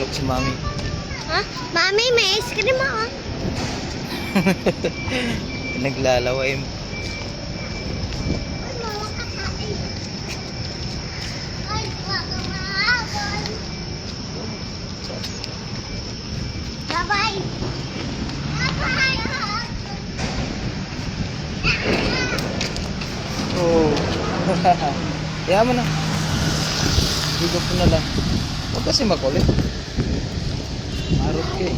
Nag-tiktok si Mami. Ha? Mami, may ice cream ako. Naglalaway mo. Ay, mga kakain. Ay, mga mahapon. Bye-bye. Bye-bye. Oh. Kaya mo na. Higop ko na lang. Huwag kasi makulit. Marot ka eh.